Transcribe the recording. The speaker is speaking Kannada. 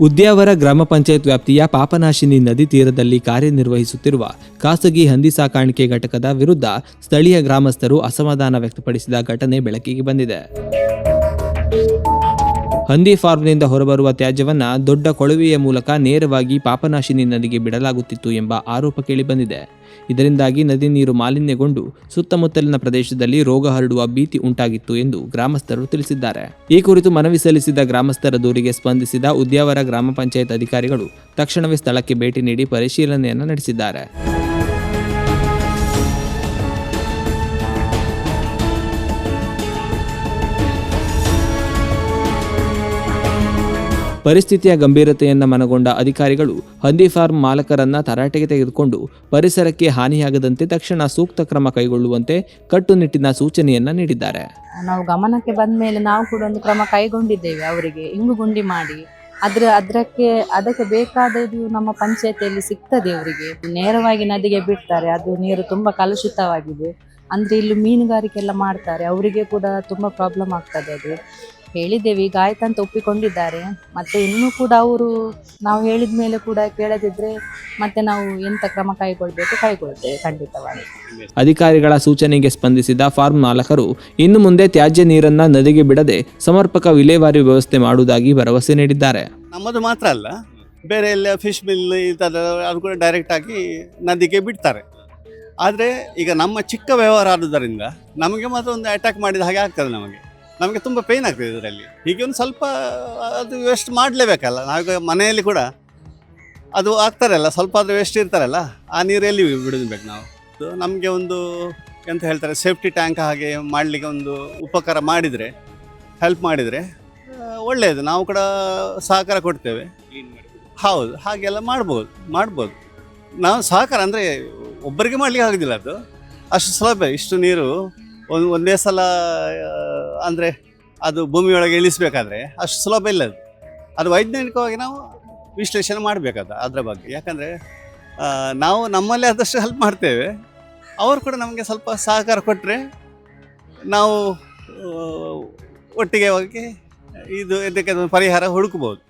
ಉದ್ಯಾವರ ಗ್ರಾಮ ಪಂಚಾಯತ್ ವ್ಯಾಪ್ತಿಯ ಪಾಪನಾಶಿನಿ ನದಿ ತೀರದಲ್ಲಿ ಕಾರ್ಯನಿರ್ವಹಿಸುತ್ತಿರುವ ಖಾಸಗಿ ಹಂದಿ ಸಾಕಾಣಿಕೆ ಘಟಕದ ವಿರುದ್ಧ ಸ್ಥಳೀಯ ಗ್ರಾಮಸ್ಥರು ಅಸಮಾಧಾನ ವ್ಯಕ್ತಪಡಿಸಿದ ಘಟನೆ ಬೆಳಕಿಗೆ ಬಂದಿದೆ. ಹಂದಿ ಫಾರ್ಮ್ನಿಂದ ಹೊರಬರುವ ತ್ಯಾಜ್ಯವನ್ನ ದೊಡ್ಡ ಕೊಳವೆಯ ಮೂಲಕ ನೇರವಾಗಿ ಪಾಪನಾಶಿನಿ ನದಿಗೆ ಬಿಡಲಾಗುತ್ತಿತ್ತು ಎಂಬ ಆರೋಪ ಕೇಳಿಬಂದಿದೆ. ಇದರಿಂದಾಗಿ ನದಿ ನೀರು ಮಾಲಿನ್ಯಗೊಂಡು ಸುತ್ತಮುತ್ತಲಿನ ಪ್ರದೇಶದಲ್ಲಿ ರೋಗ ಹರಡುವ ಭೀತಿ ಉಂಟಾಗಿತ್ತು ಎಂದು ಗ್ರಾಮಸ್ಥರು ತಿಳಿಸಿದ್ದಾರೆ. ಈ ಕುರಿತು ಮನವಿ ಸಲ್ಲಿಸಿದ ಗ್ರಾಮಸ್ಥರ ದೂರಿಗೆ ಸ್ಪಂದಿಸಿದ ಉದ್ಯಾವರ ಗ್ರಾಮ ಪಂಚಾಯತ್ ಅಧಿಕಾರಿಗಳು ತಕ್ಷಣವೇ ಸ್ಥಳಕ್ಕೆ ಭೇಟಿ ನೀಡಿ ಪರಿಶೀಲನೆಯನ್ನು ನಡೆಸಿದ್ದಾರೆ. ಪರಿಸ್ಥಿತಿಯ ಗಂಭೀರತೆಯನ್ನು ಮನಗೊಂಡ ಅಧಿಕಾರಿಗಳು ಹಂದಿ ಫಾರ್ಮ್ ಮಾಲಕರನ್ನ ತರಾಟೆಗೆ ತೆಗೆದುಕೊಂಡು ಪರಿಸರಕ್ಕೆ ಹಾನಿಯಾಗದಂತೆ ತಕ್ಷಣ ಸೂಕ್ತ ಕ್ರಮ ಕೈಗೊಳ್ಳುವಂತೆ ಕಟ್ಟುನಿಟ್ಟಿನ ಸೂಚನೆಯನ್ನ ನೀಡಿದ್ದಾರೆ. ನಾವು ಗಮನಕ್ಕೆ ಬಂದ ಮೇಲೆ ನಾವು ಕೂಡ ಒಂದು ಕ್ರಮ ಕೈಗೊಂಡಿದ್ದೇವೆ. ಅವರಿಗೆ ಇಂಗು ಗುಂಡಿ ಮಾಡಿ ಅದಕ್ಕೆ ಬೇಕಾದದ್ದು ನಮ್ಮ ಪಂಚಾಯತಿಯಲ್ಲಿ ಸಿಗ್ತದೆ. ಅವರಿಗೆ ನೇರವಾಗಿ ನದಿಗೆ ಬಿಡ್ತಾರೆ. ಅದು ನೀರು ತುಂಬಾ ಕಲುಷಿತವಾಗಿದೆ. ಅಂದ್ರೆ ಇಲ್ಲಿ ಮೀನುಗಾರಿಕೆ ಎಲ್ಲ ಮಾಡ್ತಾರೆ, ಅವರಿಗೆ ಕೂಡ ತುಂಬಾ ಪ್ರಾಬ್ಲಮ್ ಆಗ್ತದೆ. ಅದು ಹೇಳಿದ್ದೇವೆ, ಈಗ ಆಯ್ತಂತ ಒಪ್ಪಿಕೊಂಡಿದ್ದಾರೆ. ಮತ್ತೆ ಇನ್ನೂ ಕೂಡ ಅವರು ನಾವು ಹೇಳಿದ ಮೇಲೆ ಕೂಡ ಕೇಳದಿದ್ರೆ ಮತ್ತೆ ನಾವು ಎಂತ ಕ್ರಮ ಕೈಗೊಳ್ತೇವೆ ಖಂಡಿತವಾಗಿ. ಅಧಿಕಾರಿಗಳ ಸೂಚನೆಗೆ ಸ್ಪಂದಿಸಿದ ಫಾರ್ಮ್ ಮಾಲಕರು ಇನ್ನು ಮುಂದೆ ತ್ಯಾಜ್ಯ ನೀರನ್ನ ನದಿಗೆ ಬಿಡದೆ ಸಮರ್ಪಕ ವಿಲೇವಾರಿ ವ್ಯವಸ್ಥೆ ಮಾಡುವುದಾಗಿ ಭರವಸೆ ನೀಡಿದ್ದಾರೆ. ನಮ್ಮದು ಮಾತ್ರ ಅಲ್ಲ, ಬೇರೆ ಎಲ್ಲ ಫಿಶ್ ಮಿಲ್ ಅದು ಕೂಡ ಡೈರೆಕ್ಟ್ ಆಗಿ ನದಿಗೆ ಬಿಡ್ತಾರೆ. ಆದರೆ ಈಗ ನಮ್ಮ ಚಿಕ್ಕ ವ್ಯವಹಾರ ಆದುದರಿಂದ ನಮಗೆ ಮಾತ್ರ ಒಂದು ಅಟ್ಯಾಕ್ ಮಾಡಿದ ಹಾಗೆ ಆಗ್ತದೆ. ನಮಗೆ ತುಂಬ ಪೇಯ್ನ್ ಆಗ್ತದೆ ಇದರಲ್ಲಿ. ಹೀಗೆ ಒಂದು ಸ್ವಲ್ಪ ಅದು ವೇಸ್ಟ್ ಮಾಡಲೇಬೇಕಲ್ಲ. ನಾವೀಗ ಮನೆಯಲ್ಲಿ ಕೂಡ ಅದು ಆಗ್ತಾರಲ್ಲ, ಸ್ವಲ್ಪ ಅದು ವೇಸ್ಟ್ ಇರ್ತಾರಲ್ಲ, ಆ ನೀರಲ್ಲಿ ಬಿಡಬೇಕು ನಾವು. ನಮಗೆ ಒಂದು ಎಂತ ಹೇಳ್ತಾರೆ, ಸೇಫ್ಟಿ ಟ್ಯಾಂಕ್ ಹಾಗೆ ಮಾಡಲಿಕ್ಕೆ ಒಂದು ಉಪಕಾರ ಮಾಡಿದರೆ, ಹೆಲ್ಪ್ ಮಾಡಿದರೆ ಒಳ್ಳೆಯದು. ನಾವು ಕೂಡ ಸಹಕಾರ ಕೊಡ್ತೇವೆ. ಹೌದು, ಹಾಗೆಲ್ಲ ಮಾಡ್ಬೋದು. ನಾವು ಸಹಕಾರ ಅಂದರೆ ಒಬ್ಬರಿಗೆ ಮಾಡಲಿಕ್ಕೆ ಆಗೋದಿಲ್ಲ. ಅದು ಅಷ್ಟು ಸುಲಭ. ಇಷ್ಟು ನೀರು ಒಂದೇ ಸಲ ಅಂದರೆ ಅದು ಭೂಮಿಯೊಳಗೆ ಇಳಿಸಬೇಕಾದ್ರೆ ಅಷ್ಟು ಸುಲಭ ಇಲ್ಲ. ಅದು ವೈಜ್ಞಾನಿಕವಾಗಿ ನಾವು ವಿಶ್ಲೇಷಣೆ ಮಾಡಬೇಕಾದ ಅದರ ಬಗ್ಗೆ. ಯಾಕಂದರೆ ನಾವು ನಮ್ಮಲ್ಲಿ ಆದಷ್ಟು ಹೆಲ್ಪ್ ಮಾಡ್ತೇವೆ. ಅವರು ಕೂಡ ನಮಗೆ ಸ್ವಲ್ಪ ಸಹಕಾರ ಕೊಟ್ಟರೆ ನಾವು ಒಟ್ಟಿಗೆ ಹೋಗಿ ಇದಕ್ಕೆ ಪರಿಹಾರ ಹುಡುಕ್ಬೋದು.